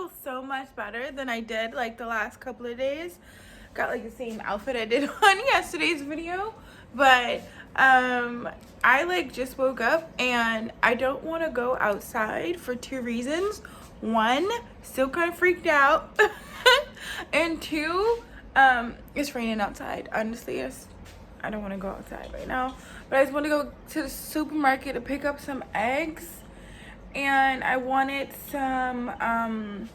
feel so much better than I did like the last couple of days. Got like the same outfit I did on yesterday's video, but I like just woke up and I don't want to go outside for two reasons. One, still kind of freaked out. And two, it's raining outside. Honestly, I don't want to go outside right now, but I just want to go to the supermarket to pick up some eggs, and I wanted some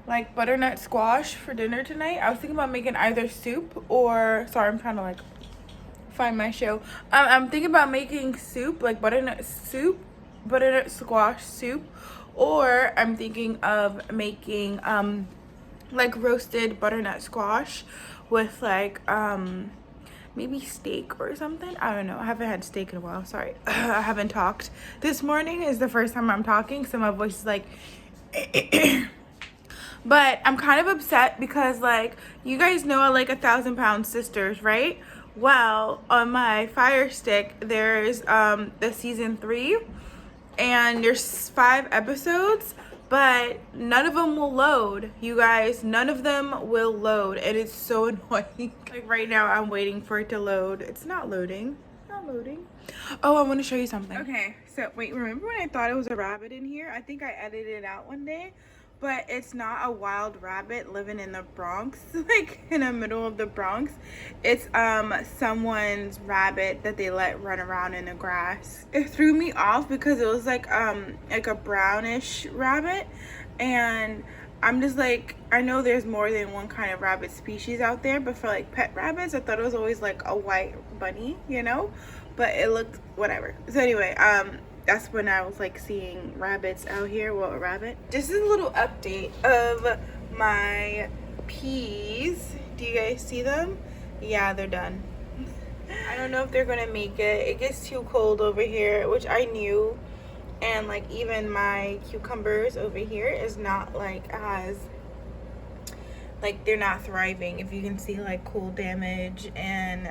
like butternut squash for dinner tonight. I was thinking about making either soup or, sorry, I'm trying to like find my show. I'm thinking about making soup, like butternut squash soup, or I'm thinking of making like roasted butternut squash with like maybe steak or something. I don't know. I haven't had steak in a while. Sorry. I haven't talked. This morning is the first time I'm talking, so my voice is like but I'm kind of upset because like you guys know I like 1,000-pound sisters, right? Well, on my Fire Stick there's the season 3 and there's 5 episodes, but none of them will load, you guys. None of them will load, and it's so annoying. Like right now I'm waiting for it to load. It's not loading. Not loading. Oh, I want to show you something. Okay, so wait, remember when I thought it was a rabbit in here? I think I edited it out one day, but it's not a wild rabbit living in the Bronx, like in the middle of the Bronx. It's someone's rabbit that they let run around in the grass. It threw me off because it was like a brownish rabbit, and I'm just like, I know there's more than one kind of rabbit species out there, but for like pet rabbits, I thought it was always like a white bunny, you know, but it looked whatever. So anyway, that's when I was like seeing rabbits out here. Well, a rabbit. Just a little update of my peas. Do you guys see them? Yeah, they're done. I don't know if they're gonna make it. It gets too cold over here, which I knew. And like even my cucumbers over here is not like as like, they're not thriving. If you can see like cool damage. And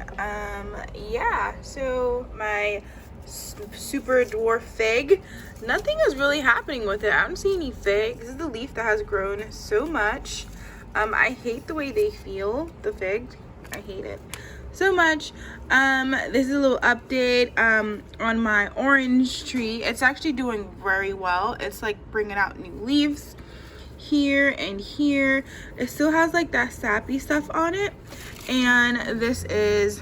yeah, so my super dwarf fig, nothing is really happening with it. I don't see any figs. This is the leaf that has grown so much. I hate the way they feel, the fig. I hate it so much. This is a little update on my orange tree. It's actually doing very well. It's like bringing out new leaves here and here. It still has like that sappy stuff on it, and this is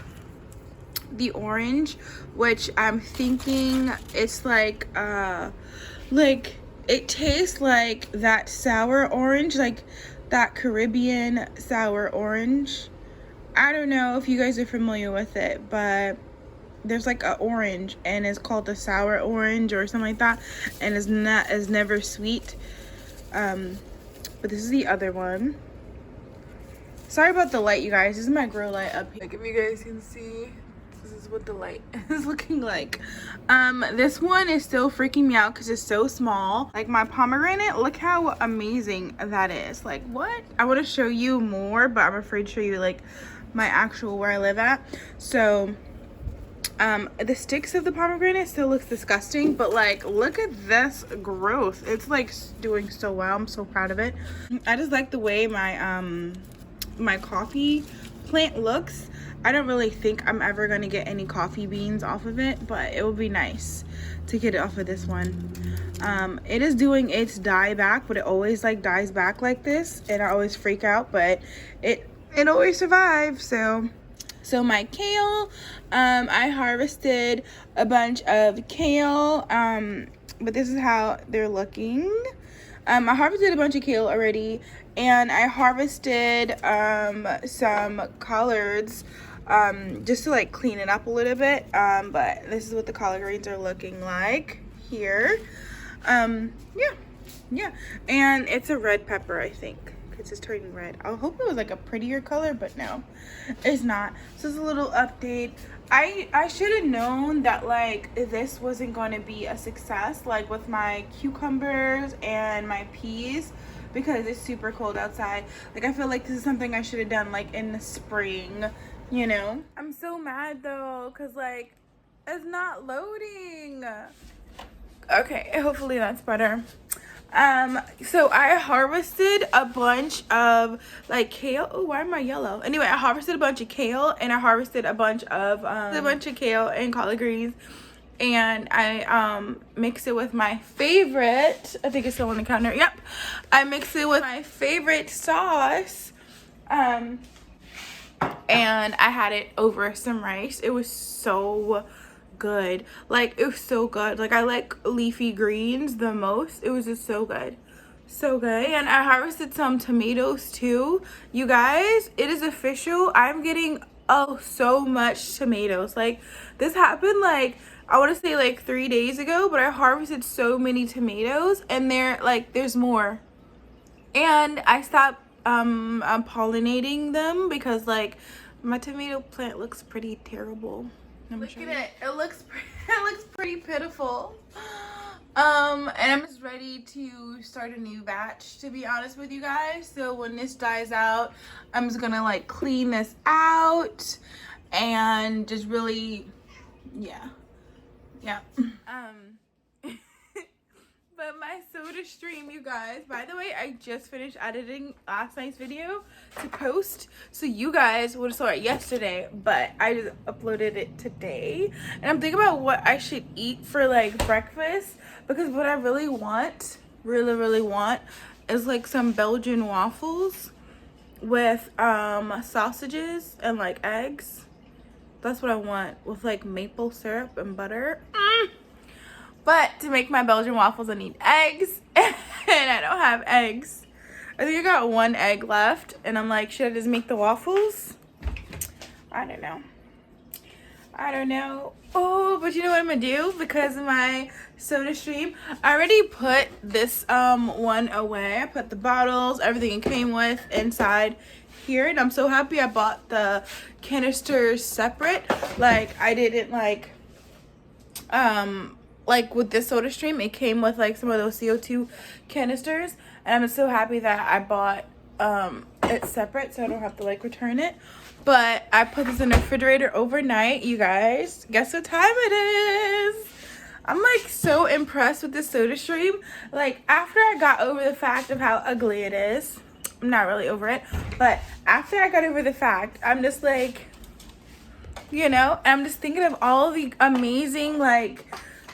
the orange, which I'm thinking it's like it tastes like that sour orange, like that Caribbean sour orange. I don't know if you guys are familiar with it, but there's like a orange and it's called the sour orange or something like that, and it's never sweet. But this is the other one. Sorry about the light, you guys. This is my grow light up here. Like if you guys can see, this is what the light is looking like. This one is still freaking me out because it's so small. Like my pomegranate, look how amazing that is. Like what? I want to show you more, but I'm afraid to show you like my actual where I live at. So the sticks of the pomegranate still looks disgusting, but like look at this growth. It's like doing so well. I'm so proud of it. I just like the way my my coffee plant looks. I don't really think I'm ever gonna get any coffee beans off of it, but it would be nice to get it off of this one. It is doing its die back, but it always like dies back like this, and I always freak out, but it always survives. So my kale, I harvested a bunch of kale, but this is how they're looking. I harvested a bunch of kale already, and I harvested some collards just to like clean it up a little bit, but this is what the collard greens are looking like here. Yeah, and it's a red pepper, I think. It's just turning red. I hope it was like a prettier color, but no, it's not. So it's a little update. I should have known that like this wasn't going to be a success, like with my cucumbers and my peas, because it's super cold outside. Like I feel like this is something I should have done like in the spring, you know. I'm so mad though, because like it's not loading. Okay, hopefully that's better. So I harvested a bunch of like kale. Oh, why am I yellow? Anyway, I harvested a bunch of kale, and I harvested a bunch of kale and collard greens, and I mixed it with my favorite. I think it's still on the counter. Yep, I mixed it with my favorite sauce. And I had it over some rice. It was so good. Like, it was so good. Like, I like leafy greens the most. It was just so good. So good. And I harvested some tomatoes too. You guys, it is official. I'm getting so much tomatoes. Like, this happened like, I want to say like 3 days ago, but I harvested so many tomatoes, and there's more. And I stopped pollinating them because like my tomato plant looks pretty terrible. Look at it. It looks pretty pitiful. And I'm just ready to start a new batch, to be honest with you guys. So when this dies out, I'm just gonna like clean this out and just really, yeah. But my soda stream, you guys, by the way, I just finished editing last night's video to post, so you guys would have saw it yesterday, but I just uploaded it today. And I'm thinking about what I should eat for like breakfast, because what I really want is like some Belgian waffles with sausages and like eggs. That's what I want, with like maple syrup and butter. But to make my Belgian waffles, I need eggs, and I don't have eggs. I think I got 1 egg left, and I'm like, should I just make the waffles? I don't know. Oh, but you know what I'm gonna do? Because of my soda stream, I already put this one away. I put the bottles, everything it came with inside here, and I'm so happy I bought the canisters separate. Like, I didn't like with this soda stream, it came with like some of those CO2 canisters, and I'm so happy that I bought it separate so I don't have to like return it. But I put this in the refrigerator overnight, you guys. Guess what time it is? I'm like so impressed with this soda stream. Like, after I got over the fact of how ugly it is, I'm not really over it, but after I got over the fact, I'm just like, you know, I'm just thinking of all the amazing like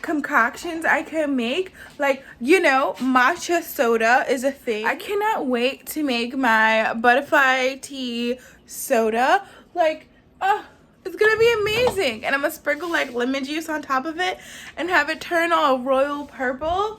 concoctions I can make. Like, you know, matcha soda is a thing. I cannot wait to make my butterfly tea soda. Like, oh, it's gonna be amazing. And I'm gonna sprinkle like lemon juice on top of it and have it turn all royal purple.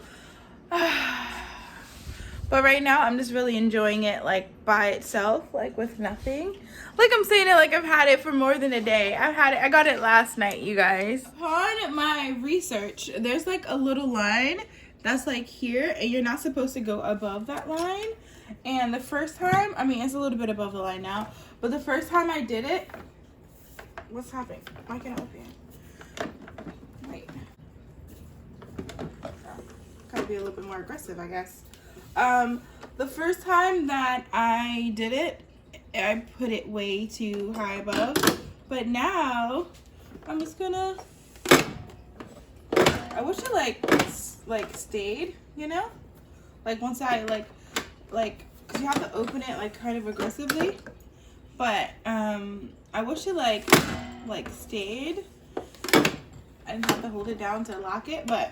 But right now I'm just really enjoying it like by itself, like with nothing. Like, I'm saying it like I've had it for more than a day. I got it last night, you guys. Upon my research, there's like a little line that's like here, and you're not supposed to go above that line. And the first time, I mean, it's a little bit above the line now, but the first time I did it, what's happening? Why can't I open it? Wait. Gotta be a little bit more aggressive, I guess. The first time that I did it, I put it way too high above, but now I'm just gonna, I wish it like stayed, you know, like once I like cause you have to open it like kind of aggressively, but I wish it like stayed. I didn't have to hold it down to lock it, but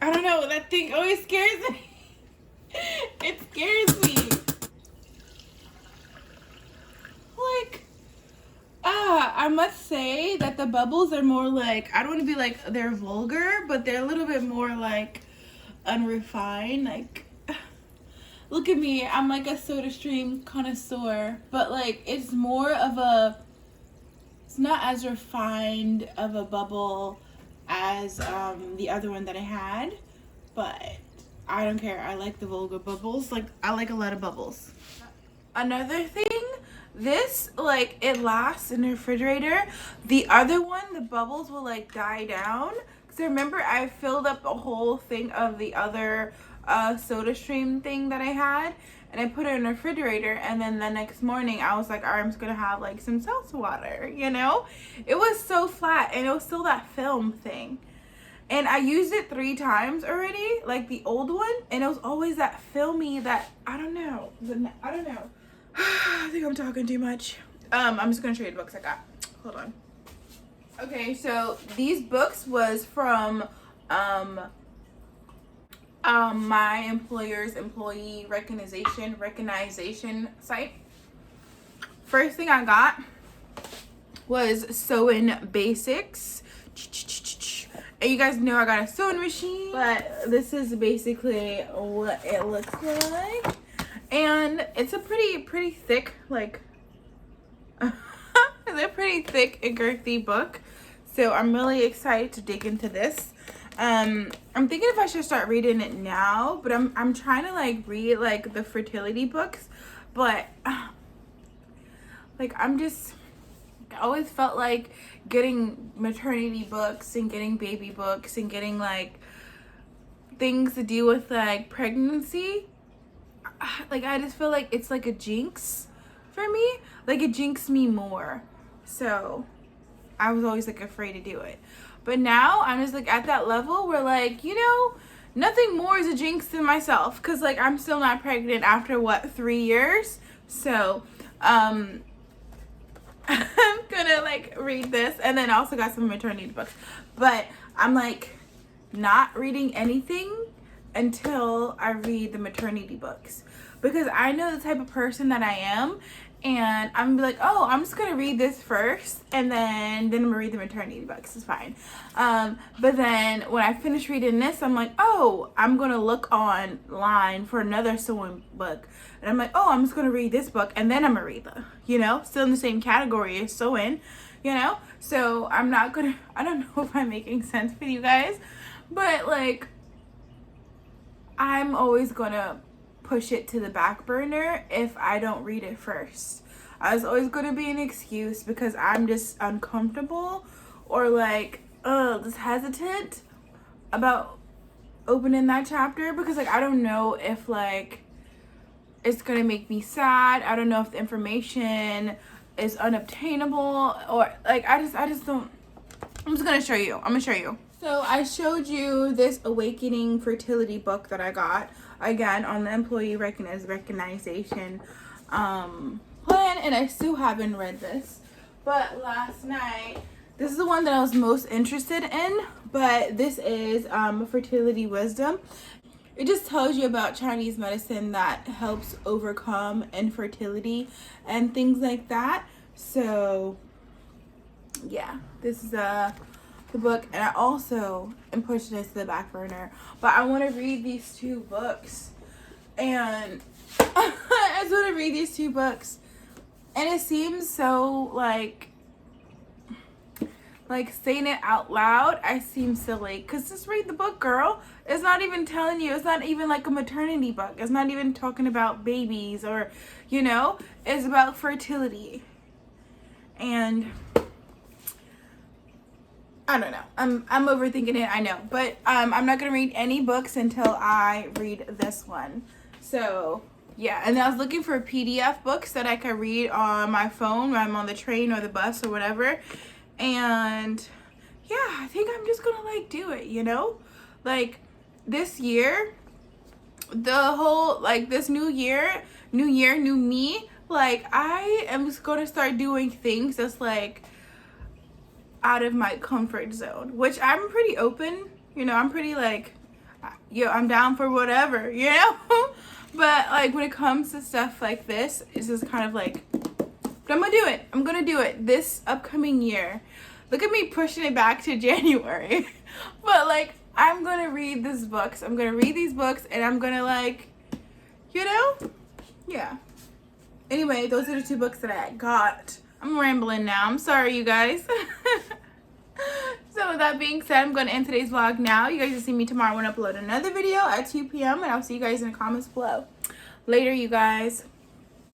I don't know, that thing always scares me. It scares me. Like, I must say that the bubbles are more like, I don't want to be like they're vulgar, but they're a little bit more like unrefined. Like, look at me, I'm like a soda stream connoisseur, but like it's more of a, it's not as refined of a bubble as the other one that I had, but I don't care. I like the vulgar bubbles. Like, I like a lot of bubbles. Another thing, this like it lasts in the refrigerator. The other one, the bubbles will like die down, because remember I filled up a whole thing of the other soda stream thing that I had, and I put it in the refrigerator, and then the next morning I was like, all right, I'm just gonna have like some salsa water, you know? It was so flat, and it was still that film thing. And I used it 3 times already, like the old one, and it was always that filmy, that, I don't know. I think I'm talking too much. I'm just gonna show you the books I got. Hold on. Okay, so these books was from my employer's employee recognition site. First thing I got was Sewing Basics. And you guys know I got a sewing machine, but this is basically what it looks like. And it's a pretty thick, like, it's a pretty thick and girthy book. So I'm really excited to dig into this. I'm thinking if I should start reading it now, but I'm trying to like read like the fertility books, but like I always felt like getting maternity books and getting baby books and getting like things to do with like pregnancy, like I just feel like it's like a jinx for me, like it jinxed me more, so I was always like afraid to do it. But now I'm just like at that level where like, you know, nothing more is a jinx than myself, because like I'm still not pregnant after what, 3 years. So I'm gonna like read this, and then I also got some maternity books, but I'm like not reading anything until I read the maternity books, because I know the type of person that I am, and I'm gonna be like, oh, I'm just gonna read this first, and then I'm gonna read the maternity books. It's fine. But then when I finish reading this, I'm like, oh, I'm gonna look online for another sewing book, and I'm like, oh, I'm just gonna read this book, and then I'm gonna read the, you know, still in the same category as sewing, you know. So I'm not gonna, I don't know if I'm making sense with you guys, but like I'm always gonna push it to the back burner if I don't read it first. It's always going to be an excuse because I'm just uncomfortable or like just hesitant about opening that chapter, because like I don't know if like it's going to make me sad. I don't know if the information is unobtainable, or like I just don't. I'm just going to show you. I'm going to show you. So I showed you this Awakening Fertility book that I got, again, on the employee recognition plan, and I still haven't read this. But last night, this is the one that I was most interested in, but this is Fertility Wisdom. It just tells you about Chinese medicine that helps overcome infertility and things like that. So yeah, this is the book, and I also am pushing this to the back burner, but I want to read these 2 books, and I just want to read these 2 books, and it seems so like saying it out loud, I seem silly, because just read the book, girl. It's not even telling you, it's not even like a maternity book, it's not even talking about babies, or, you know, it's about fertility. And I don't know. I'm overthinking it, I know. But I'm not going to read any books until I read this one. So, yeah. And I was looking for PDF books that I could read on my phone when I'm on the train or the bus or whatever. And, yeah, I think I'm just going to, like, do it, you know? Like, this year, the whole, like, this new year, new me. Like, I am just going to start doing things that's, like, out of my comfort zone, which I'm pretty open, you know, I'm pretty like, yo, I'm down for whatever, you know. But like when it comes to stuff like this, it's just kind of like, but I'm gonna do it this upcoming year. Look at me pushing it back to January. But like I'm gonna read these books, and I'm gonna like, you know, yeah. Anyway, those are the 2 books that I got. I'm rambling now. I'm sorry, you guys. So with that being said, I'm going to end today's vlog now. You guys will see me tomorrow when I upload another video at 2 p.m. And I'll see you guys in the comments below. Later, you guys.